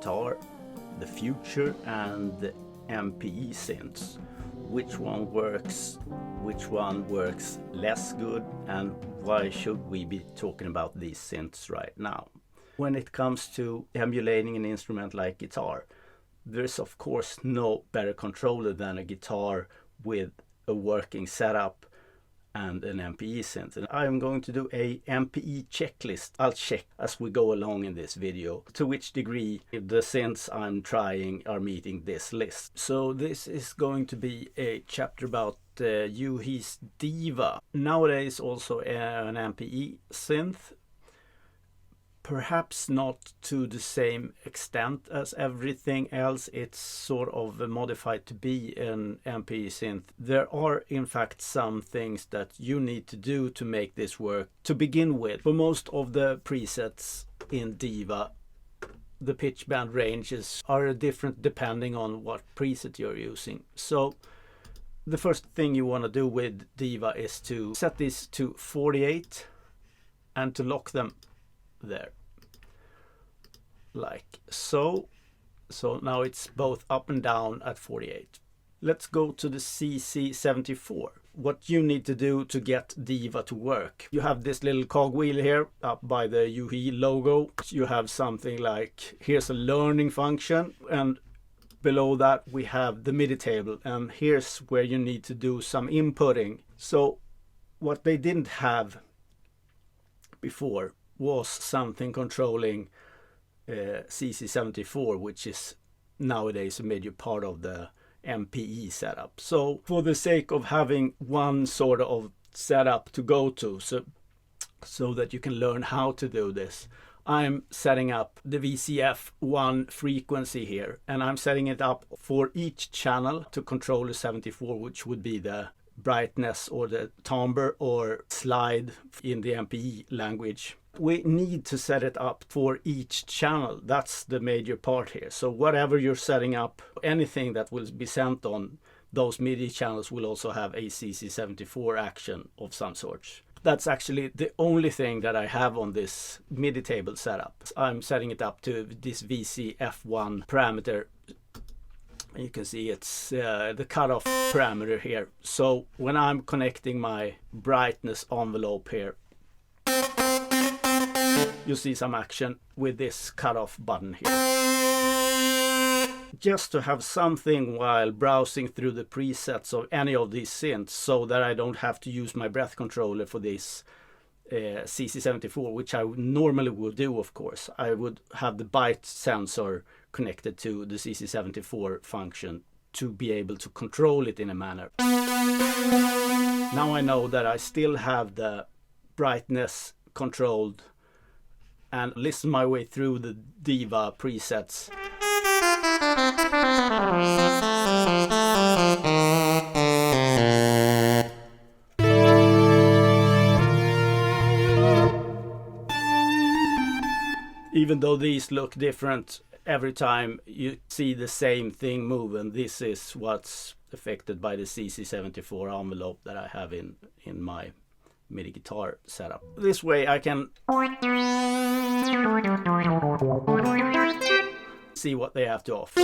guitar, the future, and the MPE synths. Which one works less good, and why should we be talking about these synths right now? When it comes to emulating an instrument like guitar, there's of course no better controller than a guitar with a working setup and an MPE synth. And I'm going to do a MPE checklist. I'll check as we go along in this video to which degree the synths I'm trying are meeting this list. So this is going to be a chapter about VHorns Diva. Nowadays also an MPE synth. Perhaps not to the same extent as everything else. It's sort of modified to be an MPE synth. There are in fact some things that you need to do to make this work to begin with. For most of the presets in Diva, the pitch bend ranges are different depending on what preset you're using. So the first thing you want to do with Diva is to set these to 48 and to lock them there, like so. So now it's both up and down at 48. Let's go to the CC74. What you need to do to get Diva to work: you have this little cogwheel here up by the VHorns logo. You have something like, here's a learning function, and below that we have the MIDI table, and here's where you need to do some inputting. So what they didn't have before was something controlling CC74, which is nowadays a major part of the MPE setup. So for the sake of having one sort of setup to go to, so that you can learn how to do this, I'm setting up the VCF1 frequency here, and I'm setting it up for each channel to control the 74, which would be the brightness or the timbre or slide in the MPE language. We need to set it up for each channel. That's the major part here. So whatever you're setting up, anything that will be sent on those MIDI channels will also have a CC74 action of some sort. That's actually the only thing that I have on this MIDI table setup. I'm setting it up to this VCF1 parameter. You can see it's the cutoff parameter here. So when I'm connecting my brightness envelope here, you see some action with this cutoff button here. Just to have something while browsing through the presets of any of these synths, so that I don't have to use my breath controller for this CC74, which I normally would do, of course. I would have the byte sensor connected to the CC74 function to be able to control it in a manner. Now I know that I still have the brightness controlled, and listen my way through the Diva presets. Even though these look different every time, you see the same thing move, and this is what's affected by the CC74 envelope that I have in my MIDI guitar setup. This way I can see what they have to offer.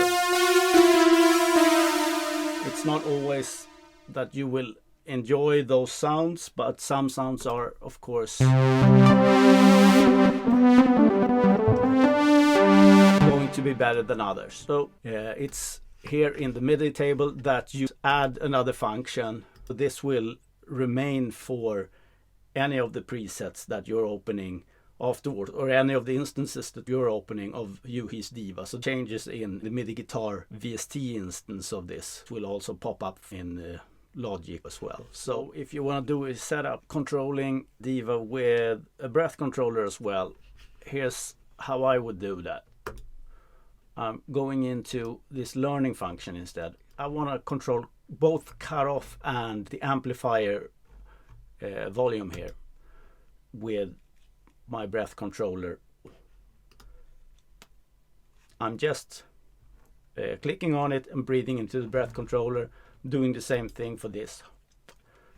It's not always that you will enjoy those sounds, but some sounds are, of course, going to be better than others. So it's here in the MIDI table that you add another function. This will remain for any of the presets that you're opening afterwards, or any of the instances that you're opening of VHorns Diva. So changes in the MIDI guitar VST instance of this will also pop up in Logic as well. So if you want to do a setup controlling Diva with a breath controller as well, here's how I would do that. I'm going into this learning function instead. I want to control both cutoff and the amplifier volume here with my breath controller. I'm just clicking on it and breathing into the breath controller, doing the same thing for this.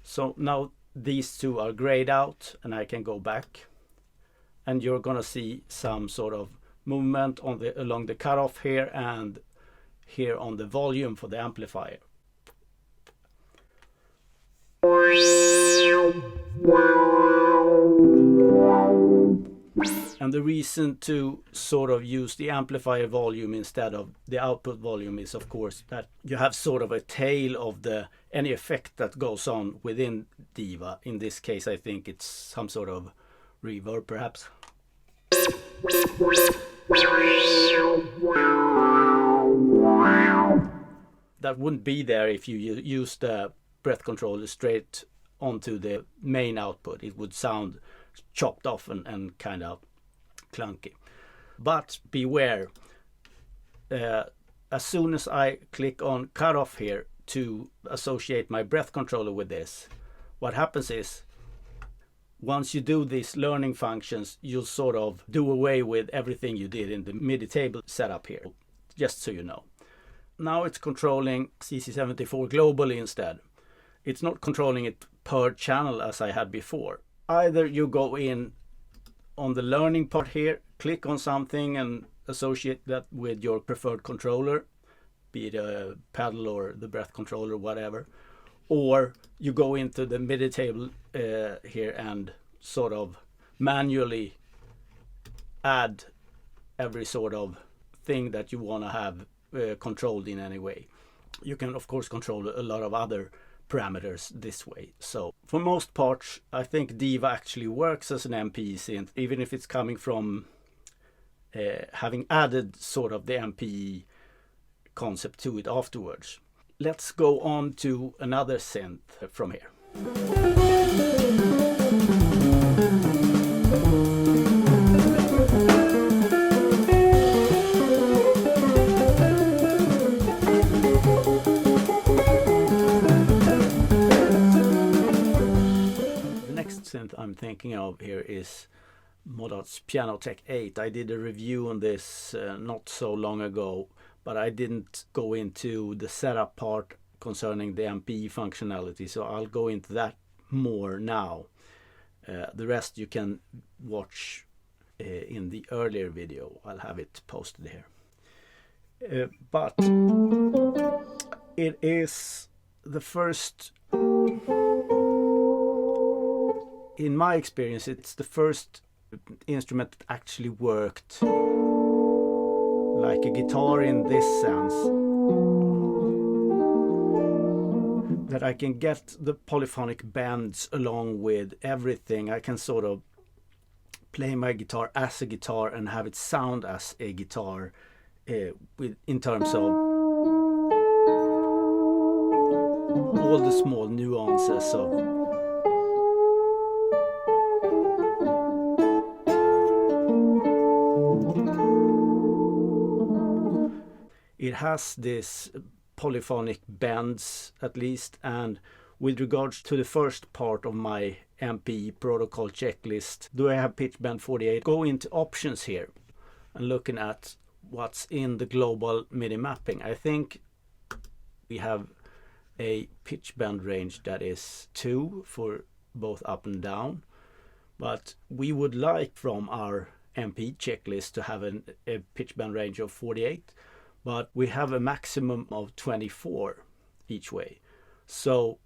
So now these two are grayed out, and I can go back, and you're gonna see some sort of movement on along the cutoff here, and here on the volume for the amplifier. And the reason to sort of use the amplifier volume instead of the output volume is, of course, that you have sort of a tail of any effect that goes on within Diva. In this case, I think it's some sort of reverb, perhaps. That wouldn't be there if you use the breath controller straight onto the main output. It would sound chopped off and kind of clunky. But beware, as soon as I click on cutoff here to associate my breath controller with this, what happens is, once you do these learning functions, you'll sort of do away with everything you did in the MIDI table setup here, just so you know. Now it's controlling CC74 globally instead. It's not controlling it per channel as I had before. Either you go in on the learning part here, click on something and associate that with your preferred controller, be it a pedal or the breath controller, whatever, or you go into the MIDI table here and sort of manually add every sort of thing that you want to have controlled in any way. You can of course control a lot of other parameters this way. So for most parts, I think Diva actually works as an MPE synth, even if it's coming from having added sort of the MPE concept to it afterwards. Let's go on to another synth from here. Synth I'm thinking of here is Modartt Pianoteq 8. I did a review on this not so long ago, but I didn't go into the setup part concerning the MPE functionality, so I'll go into that more now. The rest you can watch in the earlier video. I'll have it posted here. But it is the first, in my experience, it's the first instrument that actually worked like a guitar in this sense, that I can get the polyphonic bends along with everything. I can sort of play my guitar as a guitar and have it sound as a guitar in terms of all the small nuances of it has this polyphonic bends at least. And with regards to the first part of my MPE protocol checklist, do I have pitch bend 48? Go into options here and looking at what's in the global MIDI mapping. I think we have a pitch bend range that is 2 for both up and down, but we would like from our MPE checklist to have a pitch bend range of 48. But we have a maximum of 24 each way. So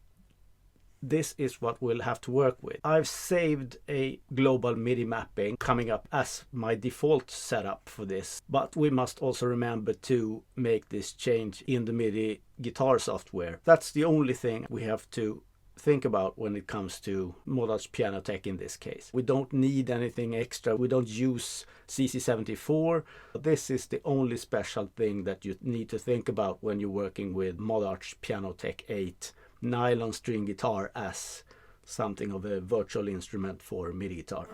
this is what we'll have to work with. I've saved a global MIDI mapping coming up as my default setup for this. But we must also remember to make this change in the MIDI guitar software. That's the only thing we have to think about when it comes to Modartt Pianoteq in this case. We don't need anything extra. We don't use CC74. This is the only special thing that you need to think about when you're working with Modartt Pianoteq 8 nylon string guitar as something of a virtual instrument for MIDI guitar.